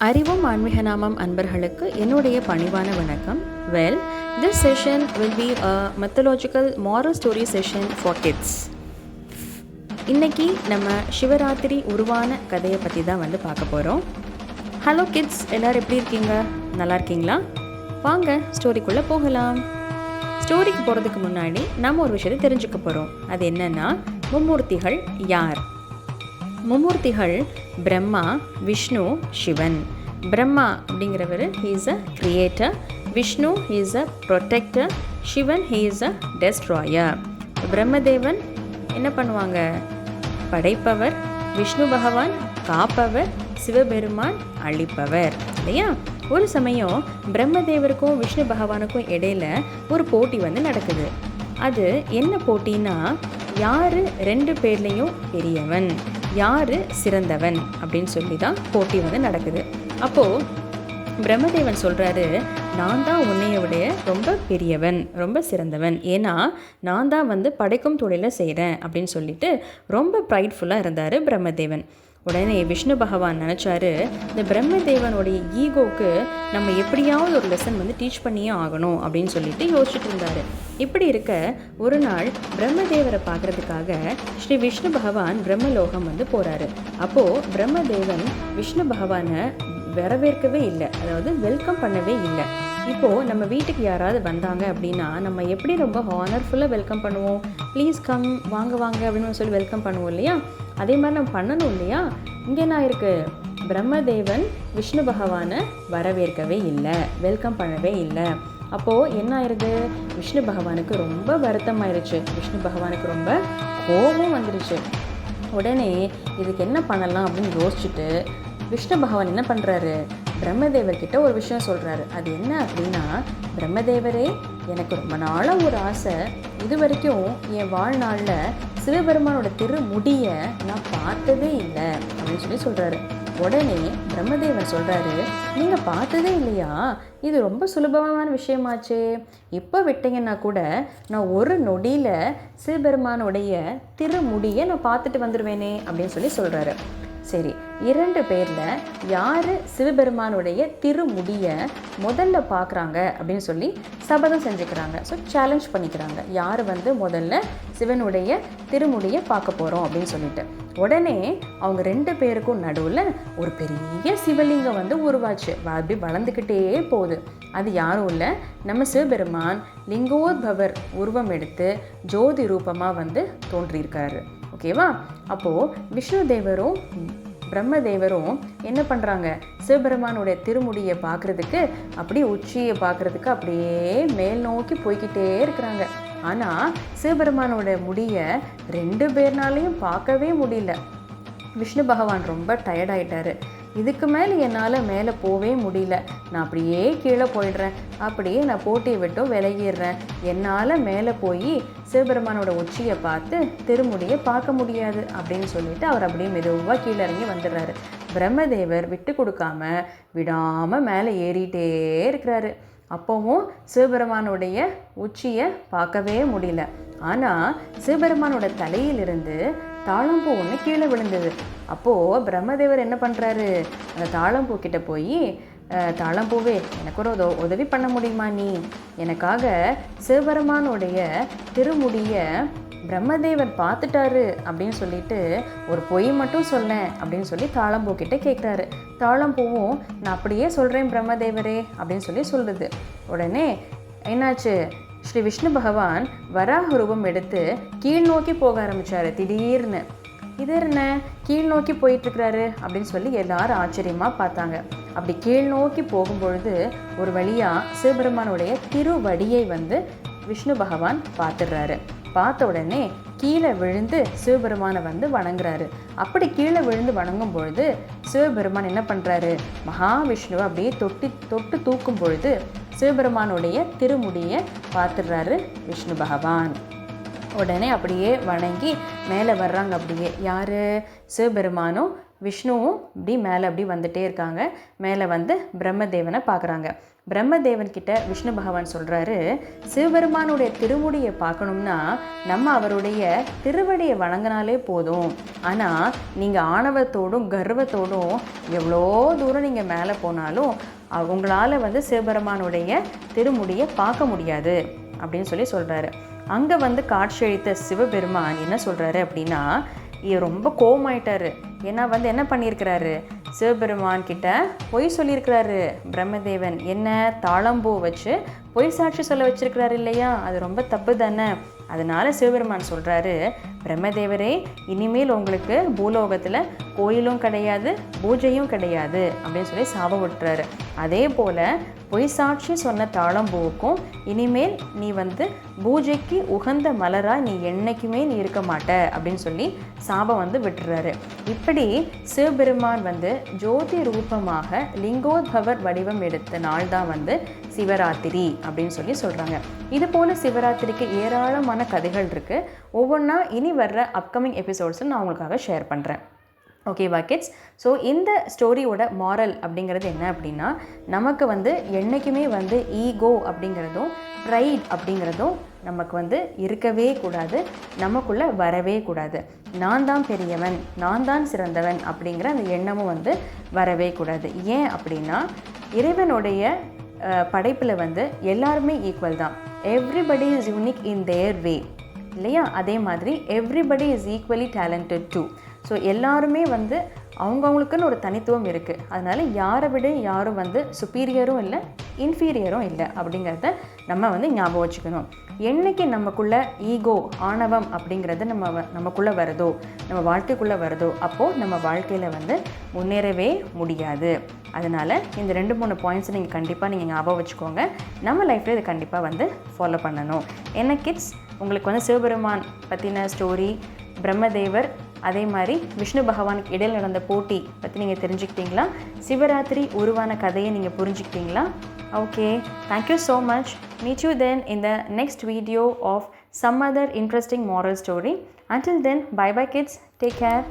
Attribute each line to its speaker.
Speaker 1: அறிவும் ஆன்மீக நாமம் அன்பர்களுக்கு என்னுடைய பணிவான வணக்கம். Well, this session will be a methodological moral story session for kids. இன்னைக்கு நம்ம சிவராத்திரி உருவான கதையை பற்றி தான் பார்க்க போகிறோம். ஹலோ கிட்ஸ், எல்லோரும் எப்படி இருக்கீங்க? நல்லா இருக்கீங்களா? வாங்க ஸ்டோரிக்குள்ளே போகலாம். ஸ்டோரிக்கு போகிறதுக்கு முன்னாடி நம்ம ஒரு விஷயத்தை தெரிஞ்சுக்க போகிறோம். அது என்னென்னா, மும்மூர்த்திகள் யார்? மும்மூர்த்திகள் பிரம்மா, விஷ்ணு, சிவன். பிரம்மா அப்படிங்கிறவர் he is a creator, Vishnu he is a protector, Sivan he is a destroyer. Brahmadevan என்ன பண்ணுவாங்க? படைப்பவர், விஷ்ணு பகவான் காப்பவர், சிவபெருமான் அழிப்பவர், இல்லையா? ஒரு சமயம் பிரம்மதேவருக்கும் விஷ்ணு பகவானுக்கும் இடையில ஒரு போட்டி நடக்குது. அது என்ன போட்டின்னா, யார் ரெண்டு பேர்லேயும் பெரியவன், யார் சிறந்தவன் அப்படின்னு சொல்லி தான் போட்டி நடக்குது. அப்போது பிரம்மதேவன் சொல்கிறாரு, நான் தான் உன்னைய விட ரொம்ப பெரியவன், ரொம்ப சிறந்தவன், ஏன்னா நான் தான் படைக்கும் தொழிலை செய்கிறேன் அப்படின்னு சொல்லிட்டு ரொம்ப ப்ரைட்ஃபுல்லாக இருந்தார் பிரம்மதேவன். உடனே விஷ்ணு பகவான் நினச்சாரு, இந்த பிரம்மதேவனுடைய ஈகோவுக்கு நம்ம எப்படியாவது ஒரு லெசன் டீச் பண்ணியே ஆகணும் அப்படின்னு சொல்லிட்டு யோசிச்சுட்டு இருந்தார். இப்படி இருக்க ஒரு நாள் பிரம்மதேவரை பார்க்குறதுக்காக ஸ்ரீ விஷ்ணு பகவான் பிரம்மலோகம் போகிறாரு. அப்போது பிரம்மதேவன் விஷ்ணு பகவானை வரவேற்கவே இல்லை, அதாவது வெல்கம் பண்ணவே இல்லை. இப்போது நம்ம வீட்டுக்கு யாராவது வந்தாங்க அப்படின்னா நம்ம எப்படி ரொம்ப ஹானர்ஃபுல்லாக வெல்கம் பண்ணுவோம், ப்ளீஸ் கம், வாங்க வாங்க அப்படின்னு சொல்லி வெல்கம் பண்ணுவோம் இல்லையா? அதே மாதிரி நம்ம பண்ணணும் இல்லையா? இங்கே என்ன இருக்குது? பிரம்மதேவன் விஷ்ணு பகவானை வரவேற்கவே இல்லை, வெல்கம் பண்ணவே இல்லை. அப்போது என்ன ஆயிடுது? விஷ்ணு பகவானுக்கு ரொம்ப வருத்தமாயிருச்சு, விஷ்ணு பகவானுக்கு ரொம்ப கோபம் வந்துருச்சு. உடனே இதுக்கு என்ன பண்ணலாம் அப்படின்னு யோசிச்சுட்டு விஷ்ணு பகவான் என்ன பண்ணுறாரு? பிரம்மதேவர்கிட்ட ஒரு விஷயம் சொல்கிறாரு. அது என்ன அப்படின்னா, பிரம்மதேவரே, எனக்கு ரொம்ப நாளாக ஒரு ஆசை, இது வரைக்கும் என் வாழ்நாளில் சிவபெருமானோட திருமுடியை நான் பார்த்ததே இல்லை அப்படின்னு சொல்லி சொல்கிறாரு. உடனே பிரம்மதேவன் சொல்கிறாரு, நீங்கள் பார்த்ததே இல்லையா? இது ரொம்ப சுலபமான விஷயமாச்சே. இப்போ விட்டீங்கன்னா கூட நான் ஒரு நொடியில் சிவபெருமானுடைய திருமுடியை நான் பார்த்துட்டு வந்துடுவேனே அப்படின்னு சொல்லி சொல்கிறாரு. சரி, இரண்டு பேரில் யார் சிவபெருமானுடைய திருமுடியை முதல்ல பார்க்குறாங்க அப்படின்னு சொல்லி சபதம் செஞ்சுக்கிறாங்க. ஸோ சேலஞ்ச் பண்ணிக்கிறாங்க, யார் முதல்ல சிவனுடைய திருமுடியை பார்க்க போகிறோம் அப்படின்னு சொல்லிட்டு. உடனே அவங்க ரெண்டு பேருக்கும் நடுவில் ஒரு பெரிய சிவலிங்கம் உருவாச்சு. அப்படி வளர்ந்துக்கிட்டே போகுது. அது யாரும் இல்லை, நம்ம சிவபெருமான் லிங்கோத்பவர் உருவம் எடுத்து ஜோதி ரூபமாக தோன்றியிருக்காரு. ஓகேவா? அப்போது விஷ்ணு தேவரும் பிரம்மதேவரும் என்ன பண்ணுறாங்க? சிவபெருமானுடைய திருமுடியை பார்க்குறதுக்கு, அப்படியே உச்சியை பார்க்குறதுக்கு அப்படியே மேல் நோக்கி போய்கிட்டே இருக்கிறாங்க. ஆனால் சிவபெருமானோட முடியை ரெண்டு பேர்னாலையும் பார்க்கவே முடியல. விஷ்ணு பகவான் ரொம்ப டயர்டாயிட்டாரு. இதுக்கு மேலே என்னால் மேலே போவே முடியல, நான் அப்படியே கீழே போயிடுறேன், அப்படியே நான் போட்டியை விட்டும் விலகிடுறேன், என்னால் மேலே போய் சிவபெருமானோட உச்சியை பார்த்து திருமுடியை பார்க்க முடியாது அப்படின்னு சொல்லிட்டு அவர் அப்படியே மெதுவாக கீழே இறங்கி வந்துடுறாரு. பிரம்மதேவர் விட்டு கொடுக்காம விடாமல் மேலே ஏறிட்டே இருக்கிறாரு. அப்போவும் சிவபெருமானுடைய உச்சியை பார்க்கவே முடியல. ஆனால் சிவபெருமானோட தலையிலிருந்து தாழம்பூ ஒன்று கீழே விழுந்தது. அப்போது பிரம்மதேவர் என்ன பண்ணுறாரு? அந்த தாழம்பூ கிட்ட போய், தாழம்பூவே, எனக்கு ஒரு உதவி பண்ண முடியுமா? நீ எனக்காக சிவபெருமானுடைய திருமுடியை பிரம்மதேவர் பார்த்துட்டாரு அப்படின்னு சொல்லிட்டு ஒரு பொய் மட்டும் சொல்லேன் அப்படின்னு சொல்லி தாழம்பூ கிட்ட கேட்குறாரு. தாழம்பூவும் நான் அப்படியே சொல்கிறேன் பிரம்மதேவரே அப்படின்னு சொல்லி சொல்லுது. உடனே என்னாச்சு? ஸ்ரீ விஷ்ணு பகவான் வராக ரூபம் எடுத்து கீழ் நோக்கி போக ஆரம்பித்தார். திடீர்னு இது என்ன கீழ் நோக்கி போயிட்டுருக்கிறாரு அப்படின்னு சொல்லி எல்லாரும் ஆச்சரியமாக பார்த்தாங்க. அப்படி கீழ் நோக்கி போகும்பொழுது ஒரு வழியாக சிவபெருமானுடைய திருவடியை விஷ்ணு பகவான் பார்த்துடுறாரு. பார்த்த உடனே கீழே விழுந்து சிவபெருமானை வணங்குறாரு. அப்படி கீழே விழுந்து வணங்கும் பொழுது சிவபெருமான் என்ன பண்ணுறாரு? மகாவிஷ்ணுவை அப்படியே தொட்டு தூக்கும் பொழுது சிவபெருமானுடைய திருமுடியை பார்த்துடுறாரு விஷ்ணு பகவான். உடனே அப்படியே வணங்கி மேலே வர்றாங்க. அப்படியே யார்? சிவபெருமானும் விஷ்ணுவும் இப்படி மேலே அப்படி வந்துட்டே இருக்காங்க. மேலே வந்து பிரம்மதேவனை பார்க்குறாங்க. பிரம்மதேவன்கிட்ட விஷ்ணு பகவான் சொல்கிறாரு, சிவபெருமானுடைய திருமுடியை பார்க்கணும்னா நம்ம அவருடைய திருவடியை வணங்கினாலே போதும். ஆனால் நீங்கள் ஆணவத்தோடும் கர்வத்தோடும் எவ்வளோ தூரம் நீங்கள் மேலே போனாலும் உங்களால் வந்து சிவபெருமானுடைய திருமுடியை பார்க்க முடியாது அப்படின்னு சொல்லி சொல்கிறாரு. அங்கே வந்து காட்சியளித்த சிவபெருமான் என்ன சொல்கிறாரு அப்படின்னா, ரொம்ப கோவமாயிட்டாரு. ஏன்னா வந்து என்ன பண்ணியிருக்கிறாரு, சிவபெருமான் கிட்ட பொய் சொல்லியிருக்கிறாரு பிரம்மதேவன். என்ன தாளம்பூ வச்சு பொய் சாட்சி சொல்ல வச்சிருக்கிறாரு இல்லையா, அது ரொம்ப தப்பு தானே. அதனால சிவபெருமான் சொல்கிறாரு, பிரம்மதேவரே இனிமேல் உங்களுக்கு பூலோகத்தில் கோயிலும் கிடையாது பூஜையும் கிடையாது அப்படின்னு சொல்லி சாபம் விட்டுறாரு. அதே போல் பொய் சாட்சி சொன்ன தாளம்பூவுக்கும் இனிமேல் நீ வந்து பூஜைக்கு உகந்த மலராக நீ என்னைக்குமே நீ இருக்க மாட்ட அப்படின்னு சொல்லி சாபம் வந்து விட்டுறாரு. இப்படி சிவபெருமான் வந்து ஜோதி ரூபமாக லிங்கோத்பவர் வடிவம் எடுத்த நாள் தான் வந்து சிவராத்திரி அப்படின்னு சொல்லி சொல்கிறாங்க. இது போல் சிவராத்திரிக்கு ஏராளமான கதைகள் இருக்குது. ஒவ்வொன்றா இனி வர்ற அப்கமிங் எபிசோட்ஸும் நான் உங்களுக்காக ஷேர் பண்ணுறேன். ஓகேவா கிட்ஸ்? ஸோ இந்த ஸ்டோரியோட மாரல் அப்படிங்கிறது என்ன அப்படின்னா, நமக்கு வந்து என்றைக்குமே வந்து ஈகோ அப்படிங்கிறதும் ப்ரைட் அப்படிங்கிறதும் நமக்கு வந்து இருக்கவே கூடாது, நமக்குள்ளே வரவே கூடாது. நான் தான் பெரியவன், நான் தான் சிறந்தவன் அப்படிங்கிற அந்த எண்ணமும் வந்து வரவே கூடாது. ஏன் அப்படின்னா, இறைவனுடைய படைப்பில் வந்து எல்லாருமே ஈக்குவல் தான். Everybody is unique in their way இல்லையா? அதே மாதிரி everybody is equally talented too. So எல்லாருமே வந்து அவங்கவுங்களுக்குன்னு ஒரு தனித்துவம் இருக்குது. அதனால் யாரை விட யாரும் வந்து சுப்பீரியரும் இல்லை இன்ஃபீரியரும் இல்லை அப்படிங்கிறத நம்ம வந்து ஞாபகம் வச்சுக்கணும். என்றைக்கு நமக்குள்ளே ஈகோ ஆணவம் அப்படிங்கிறது நமக்குள்ளே வருதோ, நம்ம வாழ்க்கைக்குள்ளே வருதோ, அப்போது நம்ம வாழ்க்கையில் வந்து முன்னேறவே முடியாது. அதனால் இந்த 2-3 பாயிண்ட்ஸை நீங்கள் கண்டிப்பாக நீங்கள் ஞாபகம் வச்சுக்கோங்க. நம்ம லைஃப்பில் இதை கண்டிப்பாக வந்து ஃபாலோ பண்ணணும். என்ன கிட்ஸ், உங்களுக்கு வந்து சிவபெருமான் பற்றின ஸ்டோரி, பிரம்மதேவர், அதே மாதிரி விஷ்ணு பகவானுக்கு இடையில் நடந்த போட்டி பற்றி நீங்கள் தெரிஞ்சுக்கிட்டீங்களா? சிவராத்திரி உருவான கதையை நீங்கள் புரிஞ்சுக்கிட்டீங்களா? Okay, thank you so much. Meet you then in the next video of some other interesting moral story. Until then, bye bye kids, take care.